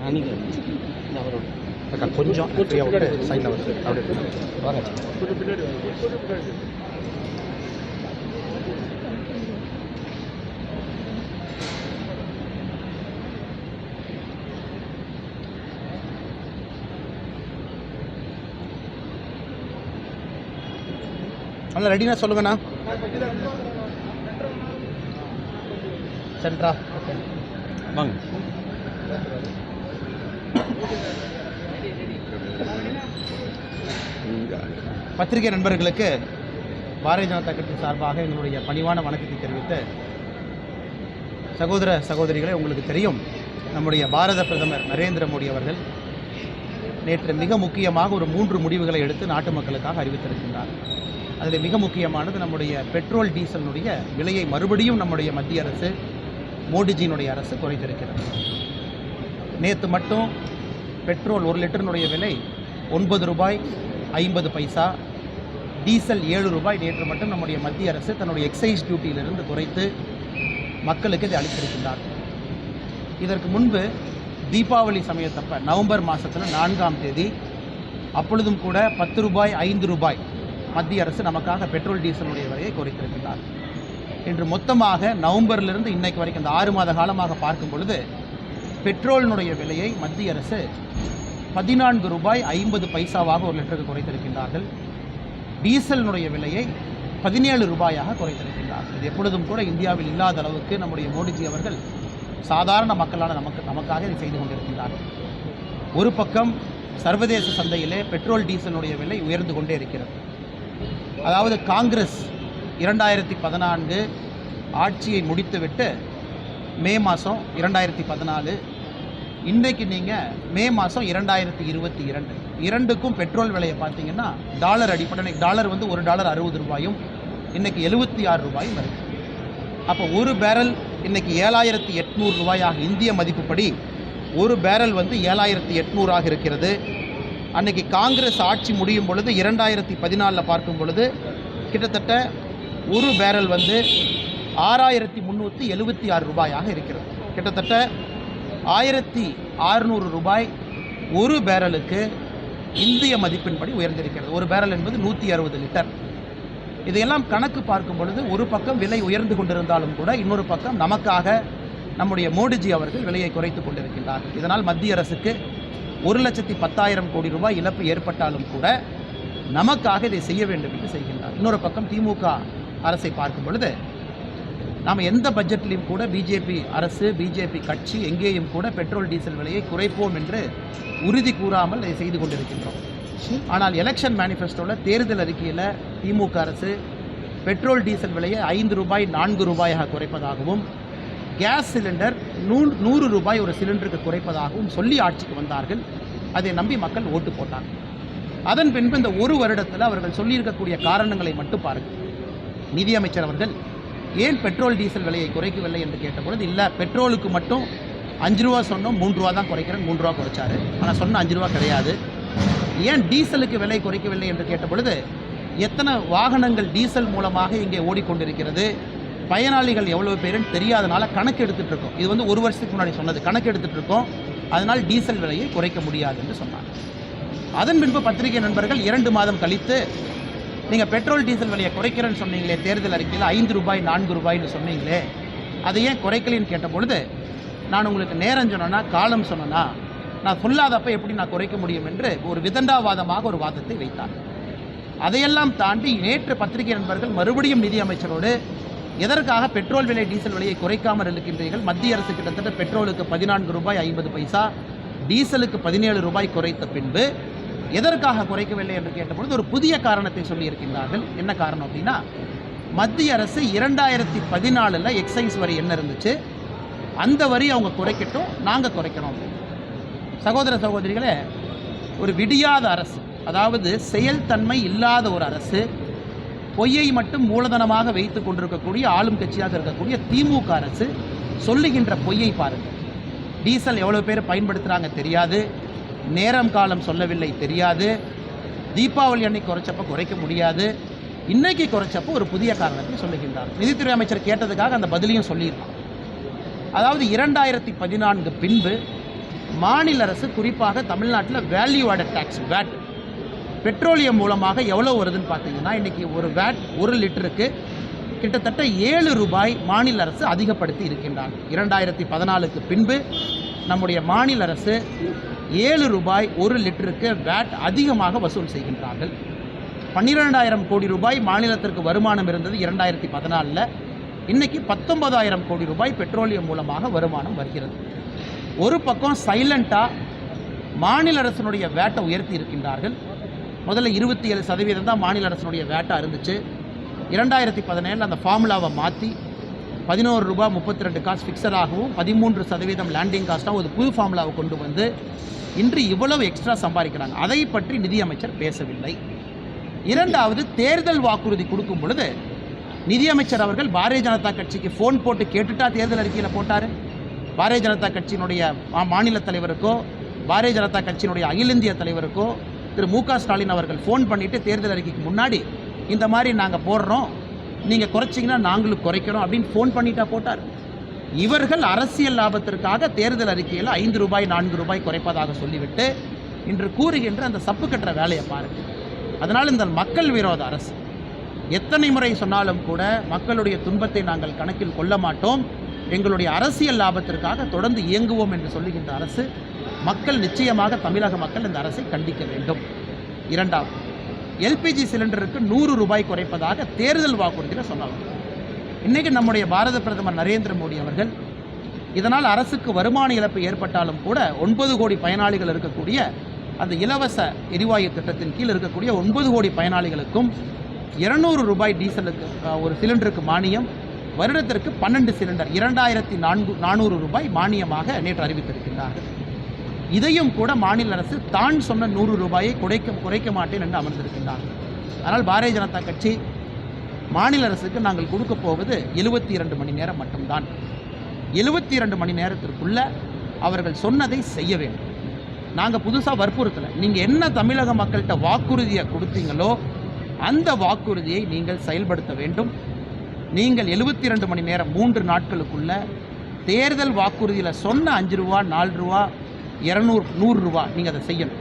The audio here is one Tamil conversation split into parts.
கொஞ்சம் ஃப்ரீயாக விட்டு சைடில் வந்து அப்படியே வாங்க. நல்லா ரெடினா சொல்லுங்கண்ணா. சென்ட்ரா வாங்க. பத்திரிகை நண்பர்களுக்கு பாரதிய ஜனதா கட்சி சார்பாக எங்களுடைய பணிவான வணக்கத்தை தெரிவித்து, சகோதர சகோதரிகளே, உங்களுக்கு தெரியும், நம்முடைய பாரத பிரதமர் நரேந்திர மோடி அவர்கள் நேற்று மிக முக்கியமாக ஒரு 3 முடிவுகளை எடுத்து நாட்டு மக்களுக்காக அறிவித்திருக்கின்றார். அதில் மிக முக்கியமானது நம்முடைய பெட்ரோல் டீசலினுடைய விலையை மறுபடியும் நம்முடைய மத்திய அரசு, மோடிஜியினுடைய அரசு குறைத்திருக்கிறது. நேற்று மட்டும் பெட்ரோல் 1 லிட்டரினுடைய விலை 9 ரூபாய் 50 பைசா, டீசல் 7 ரூபாய் நேற்று மட்டும் நம்முடைய மத்திய அரசு தன்னுடைய எக்ஸைஸ் டியூட்டியிலிருந்து குறைத்து மக்களுக்கு இதை அளித்திருக்கின்றார். இதற்கு முன்பு தீபாவளி சமயத்தப்ப நவம்பர் மாதத்தில் 4ஆம் தேதி அப்பொழுதும் கூட 10 ரூபாய் 5 ரூபாய் மத்திய அரசு நமக்காக பெட்ரோல் டீசலுடைய விலையை குறைத்திருக்கிறார். இன்று மொத்தமாக நவம்பரிலிருந்து இன்னைக்கு வரைக்கும் இந்த 6 மாத காலமாக பார்க்கும் பொழுது பெட்ரோலினுடைய விலையை மத்திய அரசு 14 ரூபாய் 50 பைசாவாக 1 லிட்டருக்கு குறைத்திருக்கின்றார்கள். டீசலினுடைய விலையை 17 ரூபாயாக குறைத்திருக்கின்றார்கள். இது எப்பொழுதும் கூட இந்தியாவில் இல்லாத அளவுக்கு நம்முடைய மோடிஜி அவர்கள் சாதாரண மக்களான நமக்காக இதை செய்து கொண்டிருக்கின்றார்கள். ஒரு பக்கம் சர்வதேச சந்தையிலே பெட்ரோல் டீசலுடைய விலை உயர்ந்து கொண்டே இருக்கிறது. அதாவது காங்கிரஸ் 2014 ஆட்சியை முடித்துவிட்டு மே மாதம் 2014, இன்றைக்கு நீங்கள் மே மாதம் 2022, இரண்டுக்கும் பெட்ரோல் விலையை பார்த்தீங்கன்னா டாலர் அடிப்படை டாலர் வந்து $1 60 ரூபாயும் இன்றைக்கி 76 ரூபாயும் வருது. அப்போ ஒரு பேரல் இன்றைக்கி 7800 ரூபாயாக இந்திய மதிப்புப்படி ஒரு பேரல் வந்து 7800 இருக்கிறது. அன்றைக்கி காங்கிரஸ் ஆட்சி முடியும் பொழுது 2014 பார்க்கும் பொழுது கிட்டத்தட்ட ஒரு பேரல் வந்து 6376 ரூபாயாக இருக்கிறது. கிட்டத்தட்ட 1600 ரூபாய் ஒரு பேரலுக்கு இந்திய மதிப்பின்படி உயர்ந்திருக்கிறது. ஒரு பேரல் என்பது 160 லிட்டர். இதையெல்லாம் கணக்கு பார்க்கும் பொழுது ஒரு பக்கம் விலை உயர்ந்து கொண்டிருந்தாலும் கூட இன்னொரு பக்கம் நமக்காக நம்முடைய மோடிஜி அவர்கள் விலையை குறைத்து கொண்டிருக்கின்றார். இதனால் மத்திய அரசுக்கு 1,10,000 கோடி ரூபாய் இழப்பு ஏற்பட்டாலும் கூட நமக்காக இதை செய்ய வேண்டும் என்று செய்கின்றார். இன்னொரு பக்கம் திமுக அரசை பார்க்கும் பொழுது நாம் எந்த பட்ஜெட்லையும் கூட பிஜேபி அரசு, பிஜேபி கட்சி எங்கேயும் கூட பெட்ரோல் டீசல் விலையை குறைப்போம் என்று உறுதி கூறாமல் இதை செய்து கொண்டிருக்கின்றோம். ஆனால் எலெக்ஷன் மேனிஃபெஸ்டோவில், தேர்தல் அறிக்கையில் திமுக அரசு பெட்ரோல் டீசல் விலையை 5 ரூபாய் 4 ரூபாயாக குறைப்பதாகவும், கேஸ் சிலிண்டர் 100 ரூபாய் ஒரு சிலிண்டருக்கு குறைப்பதாகவும் சொல்லி ஆட்சிக்கு வந்தார்கள். அதை நம்பி மக்கள் ஓட்டு போட்டாங்க. அதன் பின்பு இந்த ஒரு வருடத்தில் அவர்கள் சொல்லியிருக்கக்கூடிய காரணங்களை மட்டும் பாருங்கள். நிதியமைச்சர் அவர்கள் ஏன் பெட்ரோல் டீசல் விலையை குறைக்கவில்லை என்று கேட்டபொழுது, இல்லை பெட்ரோலுக்கு மட்டும் 5 ரூபா சொன்னோம், 3 ரூபா தான் குறைக்கிறேன், 3 ரூபா குறைச்சாரு. ஆனால் சொன்ன 5 ரூபா கிடையாது. ஏன் டீசலுக்கு விலை குறைக்கவில்லை என்று கேட்டபொழுது, எத்தனை வாகனங்கள் டீசல் மூலமாக இங்கே ஓடிக்கொண்டிருக்கிறது, பயனாளிகள் எவ்வளோ பேருன்னு தெரியாதனால கணக்கு எடுத்துகிட்டு இருக்கோம். இது வந்து 1 வருஷத்துக்கு முன்னாடி சொன்னது, கணக்கு எடுத்துகிட்டு இருக்கோம், அதனால் டீசல் விலையை குறைக்க முடியாது என்று சொன்னாங்க. அதன் பின்பு பத்திரிகை நண்பர்கள் 2 மாதம் கழித்து, நீங்கள் பெட்ரோல் டீசல் விலையை குறைக்கிறேன்னு சொன்னீங்களே, தேர்தல் அறிக்கையில் 5 ரூபாய் 4 ரூபாய்னு சொன்னீங்களே, அதை ஏன் குறைக்கலின்னு கேட்டபொழுது, நான் உங்களுக்கு நேரம் சொன்னேன்னா, காலம் சொன்னேன்னா, நான் சொல்லாதப்போ எப்படி நான் குறைக்க முடியும் என்று ஒரு விதண்டாவாதமாக ஒரு வாதத்தை வைத்தார். அதையெல்லாம் தாண்டி நேற்று பத்திரிகை நண்பர்கள் மறுபடியும் நிதியமைச்சரோடு, எதற்காக பெட்ரோல் விலை டீசல் விலையை குறைக்காமல் இருக்கின்றீர்கள், மத்திய அரசு கிட்டத்தட்ட பெட்ரோலுக்கு 14 ரூபாய் 50 பைசா, டீசலுக்கு 17 ரூபாய் குறைத்த பின்பு எதற்காக குறைக்கவில்லை என்று கேட்டபொழுது ஒரு புதிய காரணத்தை சொல்லியிருக்கின்றார்கள். என்ன காரணம் அப்படின்னா, மத்திய அரசு 2014 எக்ஸைஸ் வரி என்ன இருந்துச்சு, அந்த வரி அவங்க குறைக்கட்டும், நாங்கள் குறைக்கிறோம். சகோதர சகோதரிகளே, ஒரு விடியாத அரசு, அதாவது செயல்தன்மை இல்லாத ஒரு அரசு, பொய்யை மட்டும் மூலதனமாக வைத்து கொண்டிருக்கக்கூடிய ஆளும் கட்சியாக இருக்கக்கூடிய திமுக அரசு சொல்லுகின்ற பொய்யை பாருங்கள். டீசல் எவ்வளோ பேர் பயன்படுத்துகிறாங்க தெரியாது, நேரம் காலம் சொல்லவில்லை தெரியாது, தீபாவளி அன்னைக்கு குறைச்சப்போ குறைக்க முடியாது, இன்றைக்கி குறைச்சப்போ ஒரு புதிய காரணத்தை சொல்லுகின்றார். நிதித்துறை அமைச்சர் கேட்டதுக்காக அந்த பதிலையும் சொல்லியிருக்காங்க. அதாவது 2014 பின்பு மாநில அரசு குறிப்பாக தமிழ்நாட்டில் value added tax VAT petroleum மூலமாக எவ்வளோ வருதுன்னு பார்த்தீங்கன்னா இன்றைக்கி ஒரு வேட் 1 லிட்டருக்கு கிட்டத்தட்ட 7 ரூபாய் மாநில அரசு அதிகப்படுத்தி இருக்கின்றார். 2014க்கு பின்பு நம்முடைய மாநில அரசு 7 ரூபாய் 1 லிட்டருக்கு வேட் அதிகமாக வசூல் செய்கின்றார்கள். 12,000 கோடி ரூபாய் மாநிலத்திற்கு வருமானம் இருந்தது 2014. இன்றைக்கி 19,000 கோடி ரூபாய் பெட்ரோலியம் மூலமாக வருமானம் வருகிறது. ஒரு பக்கம் சைலண்ட்டாக மாநில அரசினுடைய வேட்டை உயர்த்தி இருக்கின்றார்கள். முதல்ல 27% தான் மாநில அரசினுடைய வேட்டாக இருந்துச்சு. 2017 அந்த ஃபார்முலாவை மாற்றி 11 ரூபா 32 காசு ஃபிக்ஸடாகவும் 13% லேண்டிங் காஸ்ட்டாகவும் ஒரு புது ஃபார்முலாவை கொண்டு வந்து இன்று இவ்வளவு எக்ஸ்ட்ரா சம்பாதிக்கிறாங்க. அதை பற்றி நிதியமைச்சர் பேசவில்லை. இரண்டாவது, தேர்தல் வாக்குறுதி கொடுக்கும் பொழுது நிதியமைச்சர் அவர்கள் பாரதிய ஜனதா கட்சிக்கு ஃபோன் போட்டு கேட்டுட்டா தேர்தல் அறிக்கையில் போட்டார். பாரதிய ஜனதா கட்சியினுடைய மாநில தலைவருக்கோ பாரதிய ஜனதா கட்சியினுடைய அகில இந்திய தலைவருக்கோ திரு மு.க. ஸ்டாலின் அவர்கள் ஃபோன் பண்ணிவிட்டு தேர்தல் அறிக்கைக்கு முன்னாடி இந்த மாதிரி நாங்கள் போடுறோம், நீங்கள் குறைச்சிங்கன்னா நாங்களும் குறைக்கிறோம் அப்படின்னு ஃபோன் பண்ணிட்டா போட்டார். இவர்கள் அரசியல் லாபத்திற்காக தேர்தல் அறிக்கையில் 5 ரூபாய் 4 ரூபாய் குறைப்பதாக சொல்லிவிட்டு இன்று கூறுகின்ற அந்த சப்பு கட்டுற வேலையை பாருங்கள். அதனால் இந்த மக்கள் விரோத அரசு எத்தனை முறை சொன்னாலும் கூட மக்களுடைய துன்பத்தை நாங்கள் கணக்கில் கொள்ள மாட்டோம், எங்களுடைய அரசியல் லாபத்திற்காக தொடர்ந்து இயங்குவோம் என்று சொல்லுகின்ற அரசு மக்கள் நிச்சயமாக தமிழக மக்கள் இந்த அரசை கண்டிக்க வேண்டும். இரண்டாவது, எல்பிஜி சிலிண்டருக்கு 100 ரூபாய் குறைப்பதாக தேர்தல் வாக்குறுதியில் சொன்னாங்க. இன்றைக்கி நம்முடைய பாரத பிரதமர் நரேந்திர மோடி அவர்கள் இதனால் அரசுக்கு வருமான இழப்பு ஏற்பட்டாலும் கூட 9 கோடி பயனாளிகள் இருக்கக்கூடிய அந்த இலவச எரிவாயு திட்டத்தின் கீழ் இருக்கக்கூடிய 9 கோடி பயனாளிகளுக்கும் 200 ரூபாய் டீசலுக்கு ஒரு சிலிண்டருக்கு மானியம், வருடத்திற்கு 12 சிலிண்டர் 2,400 ரூபாய் மானியமாக நேற்று அறிவித்திருக்கின்றார்கள். இதையும் கூட மாநில அரசு தான் சொன்ன 100 ரூபாயை குறைக்க மாட்டேன் என்று அமர்ந்திருக்கின்றார்கள். ஆனால் பாரதிய ஜனதா கட்சி மாநில அரசுக்கு நாங்கள் கொடுக்க போவது 72 மணி நேரம் மட்டும்தான். 72 மணி நேரத்திற்குள்ள அவர்கள் சொன்னதை செய்ய வேண்டும். நாங்கள் புதுசாக வற்புறுத்தலை. நீங்கள் என்ன தமிழக மக்கள்கிட்ட வாக்குறுதியை கொடுத்தீங்களோ அந்த வாக்குறுதியை நீங்கள் செயல்படுத்த வேண்டும். நீங்கள் 72 மணி நேரம் 3 நாட்களுக்குள்ள தேர்தல் வாக்குறுதியில் சொன்ன 5 ரூபா 4 ரூபா 200 100 ரூபா நீங்கள் அதை செய்யணும்.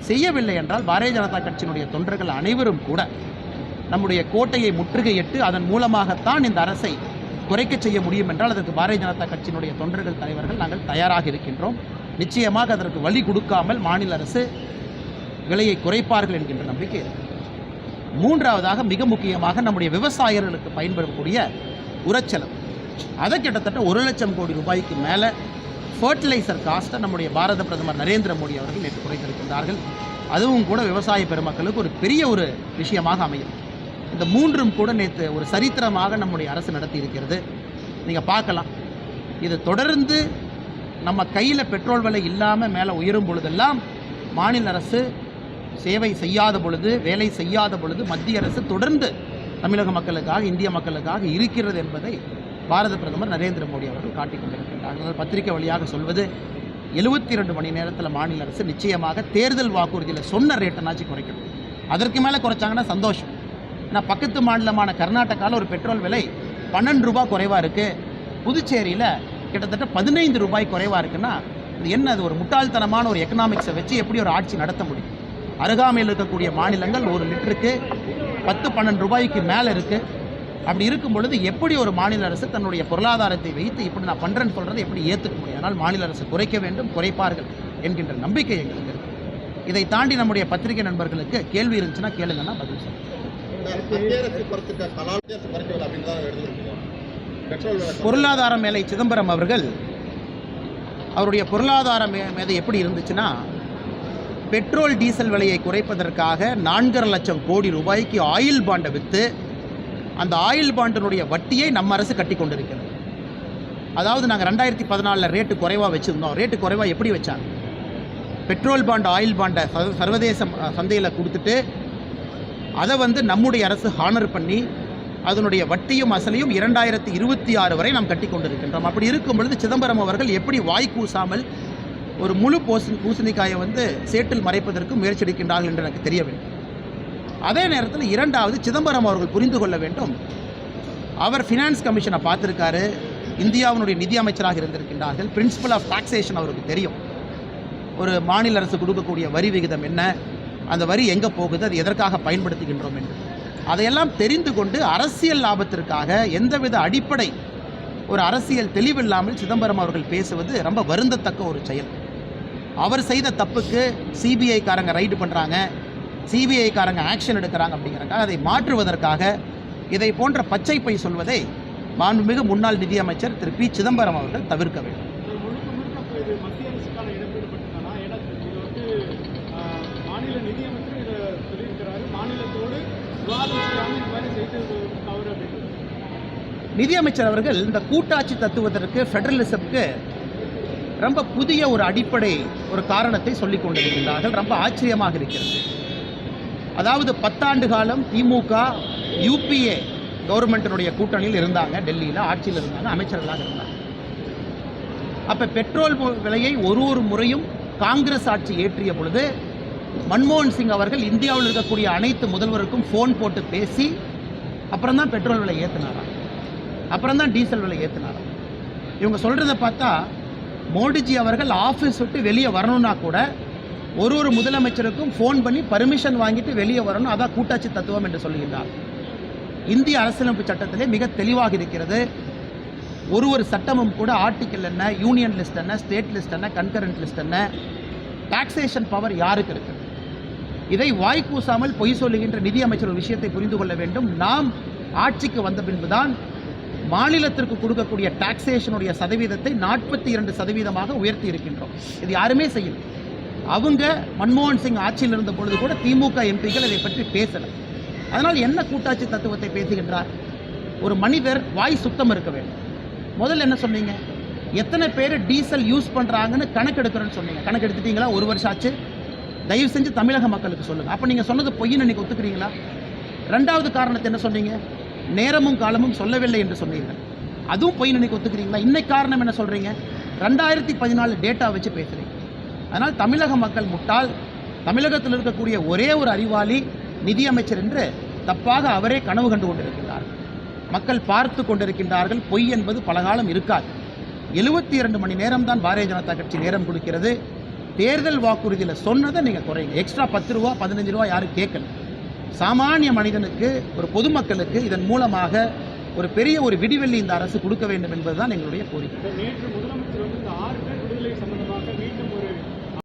செய்யவில்லை என்றால் பாரதிய ஜனதா கட்சியினுடைய தொண்டர்கள் அனைவரும் கூட நம்முடைய கோட்டையை முற்றுகையிட்டு அதன் மூலமாகத்தான் இந்த அரசை குறைக்க செய்ய முடியும் என்றால் அதற்கு பாரதிய ஜனதா கட்சியினுடைய தொண்டர்கள் தலைவர்கள் நாங்கள் தயாராக இருக்கின்றோம். நிச்சயமாக அதற்கு வழி கொடுக்காமல் மாநில அரசு விலையை குறைப்பார்கள் என்கின்ற நம்பிக்கை இருக்கு. மூன்றாவதாக, மிக முக்கியமாக நம்முடைய விவசாயிகளுக்கு பயன்படக்கூடிய உரச்செலவு, அதை கிட்டத்தட்ட 1 லட்சம் கோடி ரூபாய்க்கு மேலே ஃபர்டிலைசர் காஸ்ட்டை நம்முடைய பாரத பிரதமர் நரேந்திர மோடி அவர்கள் நேற்று குறைத்திருக்கின்றார்கள். அதுவும் கூட விவசாய பெருமக்களுக்கு ஒரு பெரிய ஒரு விஷயமாக அமையும். இந்த மூன்றும் கூட நேற்று ஒரு சரித்திரமாக நம்முடைய அரசு நடத்தி இருக்கிறது. நீங்கள் பார்க்கலாம், இது தொடர்ந்து நம்ம கையில் பெட்ரோல் விலை இல்லாமல் மேலே உயரும் பொழுதெல்லாம் மாநில அரசு சேவை செய்யாத பொழுது, வேலை செய்யாத பொழுது மத்திய அரசு தொடர்ந்து தமிழக மக்களுக்காக, இந்திய மக்களுக்காக இருக்கிறது என்பதை பாரத பிரதமர் நரேந்திர மோடி அவர்கள் காட்டிக் கொண்டிருக்கின்றார்கள். பத்திரிகை வழியாக சொல்வது 72 மணி நேரத்தில் மாநில அரசு நிச்சயமாக தேர்தல் வாக்குறுதியில் சொன்ன ரேட்டனாச்சும் குறைக்கணும். அதற்கு மேலே குறைச்சாங்கன்னா சந்தோஷம். ஏன்னா பக்கத்து மாநிலமான கர்நாடகாவில் ஒரு பெட்ரோல் விலை 12 ரூபா குறைவாக இருக்குது, புதுச்சேரியில் கிட்டத்தட்ட 15 ரூபாய் குறைவாக இருக்குன்னா இது என்ன? அது ஒரு முட்டாள்தனமான ஒரு எக்கனாமிக்ஸை வச்சு எப்படி ஒரு ஆட்சி நடத்த முடியும்? அருகாமையில் இருக்கக்கூடிய மாநிலங்கள் ஒரு லிட்டருக்கு 10-12 ரூபாய்க்கு மேலே இருக்குது. அப்படி இருக்கும் பொழுது எப்படி ஒரு மாநில அரசு தன்னுடைய பொருளாதாரத்தை வைத்து இப்படி நான் பண்ணுறேன்னு சொல்கிறதை எப்படி ஏற்றுக்க முடியும்? ஆனால் மாநில அரசு குறைக்க வேண்டும், குறைப்பார்கள் என்கின்ற நம்பிக்கை எங்களுக்கு இருக்குது. இதை தாண்டி நம்முடைய பத்திரிகை நண்பர்களுக்கு கேள்வி இருந்துச்சுன்னா கேளுங்கன்னா பதில் சொல்லுங்கள். பொருளாதார மேலை சிதம்பரம் அவர்கள் அவருடைய பொருளாதார மேதை எப்படி இருந்துச்சுன்னா, பெட்ரோல் டீசல் விலையை குறைப்பதற்காக 4.5 லட்சம் கோடி ரூபாய்க்கு ஆயில் பாண்டை விற்று அந்த ஆயில் பாண்டினுடைய வட்டியை நம்ம அரசு கட்டி கொண்டிருக்கிறது. அதாவது நாங்கள் 2014 ரேட்டு குறைவாக வச்சுருந்தோம். ரேட்டு குறைவாக எப்படி வச்சாங்க? பெட்ரோல் பாண்ட் ஆயில் பாண்டை சர்வதேச சந்தையில் கொடுத்துட்டு அதை நம்முடைய அரசு ஹானர் பண்ணி அதனுடைய வட்டியும் அசலையும் 2026 வரை நாம் கட்டி கொண்டிருக்கின்றோம். அப்படி இருக்கும் பொழுது சிதம்பரம் அவர்கள் எப்படி வாய் கூசாமல் ஒரு முழு பூசணிக்காயை சேற்றில் மறைப்பதற்கு முயற்சி எடுக்கின்றார்கள் என்று எனக்கு தெரியவில்லை. அதே நேரத்தில் இரண்டாவது, சிதம்பரம் அவர்கள் புரிந்து கொள்ள வேண்டும், அவர் ஃபினான்ஸ் கமிஷனை பார்த்துருக்காரு, இந்தியாவினுடைய நிதி அமைச்சராக இருந்திருக்கின்றார்கள், பிரின்சிபல் ஆஃப் டாக்ஸேஷன் அவருக்கு தெரியும். ஒரு மாநில அரசு கொடுக்கக்கூடிய வரி விகிதம் என்ன, அந்த வரி எங்கே போகுது, அது எதற்காக பயன்படுத்துகின்றோம் என்று அதையெல்லாம் தெரிந்து கொண்டு அரசியல் லாபத்திற்காக எந்தவித அடிப்படை ஒரு அரசியல் தெளிவில்லாமல் சிதம்பரம் அவர்கள் பேசுவது ரொம்ப வருந்தத்தக்க ஒரு செயல். அவர் செய்த தப்புக்கு சிபிஐக்காரங்க ரைடு பண்ணுறாங்க, சிபிஐக்காரங்க ஆக்ஷன் எடுக்கிறாங்க அப்படிங்கிறக்காக அதை மாற்றுவதற்காக இதை போன்ற பச்சை பை சொல்வதை மாண்புமிகு முன்னாள் நிதியமைச்சர் திரு பி சிதம்பரம் அவர்கள் தவிர்க்க வேண்டும். நிதியமைச்சர் அவர்கள் இந்த கூட்டாட்சி தத்துவத்திற்கு ஃபெடரலிசத்துக்கு ரொம்ப புதிய ஒரு அடிப்படை ஒரு காரணத்தை சொல்லிக் கொண்டிருக்கின்றார்கள். ரொம்ப ஆச்சரியமாக இருக்கிறது. அதாவது 10 ஆண்டு காலம் திமுக யூபிஏ கவர்மெண்ட்டினுடைய கூட்டணியில் இருந்தாங்க, டெல்லியில் ஆட்சியில் இருந்தாங்க, அமைச்சர்களாக இருந்தாங்க. அப்போ பெட்ரோல் விலையை ஒரு முறையும் காங்கிரஸ் ஆட்சி ஏற்றிய பொழுது மன்மோகன் சிங் அவர்கள் இந்தியாவில் இருக்கக்கூடிய அனைத்து முதல்வருக்கும் ஃபோன் போட்டு பேசி அப்புறம் தான் பெட்ரோல் விலை ஏற்றினாராம், அப்புறம் தான் டீசல் விலை ஏற்றினாராம். இவங்க சொல்கிறத பார்த்தா மோடிஜி அவர்கள் ஆஃபீஸ் விட்டு வெளியே வரணும்னா கூட ஒரு முதலமைச்சருக்கும் ஃபோன் பண்ணி பர்மிஷன் வாங்கிட்டு வெளியே வரணும், அதான் கூட்டாட்சி தத்துவம் என்று சொல்லுகின்றார். இந்திய அரசியலமைப்பு சட்டத்திலே மிக தெளிவாக இருக்கிறது. ஒரு சட்டமும் கூட ஆர்டிக்கல் என்ன, யூனியன் லிஸ்ட் என்ன, ஸ்டேட் லிஸ்ட் என்ன, கன்கரண்ட் லிஸ்ட் என்ன, டாக்ஸேஷன் பவர் யாருக்கு இருக்குது, இதை வாய்க்கூசாமல் பொய் சொல்லுகின்ற நிதியமைச்சர் ஒரு விஷயத்தை புரிந்து கொள்ள வேண்டும். நாம் ஆட்சிக்கு வந்த பின்புதான் மாநிலத்திற்கு கொடுக்கக்கூடிய டாக்ஸேஷனுடைய சதவீதத்தை 42% உயர்த்தி இருக்கின்றோம். இது யாருமே செய்யல. அவங்க மன்மோகன் சிங் ஆட்சியில் இருந்த பொழுது கூட திமுக எம்பிக்கள் இதை பற்றி பேசலை. அதனால் என்ன கூட்டாட்சி தத்துவத்தை பேசுகின்றார்? ஒரு மனிதர் வாய் சுத்தம் இருக்க வேண்டும். முதல்ல என்ன சொன்னீங்க? எத்தனை பேர் டீசல் யூஸ் பண்ணுறாங்கன்னு கணக்கெடுக்கிறேன்னு சொன்னீங்க. கணக்கு எடுத்துட்டீங்களா? 1 வருஷம் ஆச்சு. தயவு செஞ்சு தமிழக மக்களுக்கு சொல்லுங்கள். அப்போ நீங்கள் சொன்னது பொய்ன்னு இன்றைக்கி ஒத்துக்கிறீங்களா? 2வது காரணத்தை என்ன சொன்னீங்க? நேரமும் காலமும் சொல்லவில்லை என்று சொன்னீர்கள். அதுவும் பொய்ன்னு இன்றைக்கி ஒத்துக்கிறீங்களா? இன்னைக்கு காரணம் என்ன சொல்கிறீங்க? 2014 டேட்டா வச்சு பேசுகிறீங்க. அதனால் தமிழக மக்கள் முட்டாள். தமிழகத்தில் இருக்கக்கூடிய ஒரே ஒரு அறிவாளி நிதியமைச்சர் என்று தப்பாக அவரே கனவு கண்டு கொண்டிருக்கிறார். மக்கள் பார்த்து கொண்டிருக்கின்றார்கள். பொய் என்பது பலகாலம் இருக்காது. 72 மணி நேரம் தான் பாரதிய ஜனதா கட்சி நேரம் கொடுக்கிறது. தேர்தல் வாக்குறுதியில் சொன்னதை நீங்கள் குறைங்க. எக்ஸ்ட்ரா 10 ரூபா 15 ரூபா யாரும் கேட்கல. சாமானிய மனிதனுக்கு, ஒரு பொதுமக்களுக்கு இதன் மூலமாக ஒரு பெரிய ஒரு விடிவெள்ளி இந்த அரசு கொடுக்க வேண்டும் என்பதுதான் எங்களுடைய கோரிக்கை. நேற்று முதலமைச்சர் வந்து இந்த 6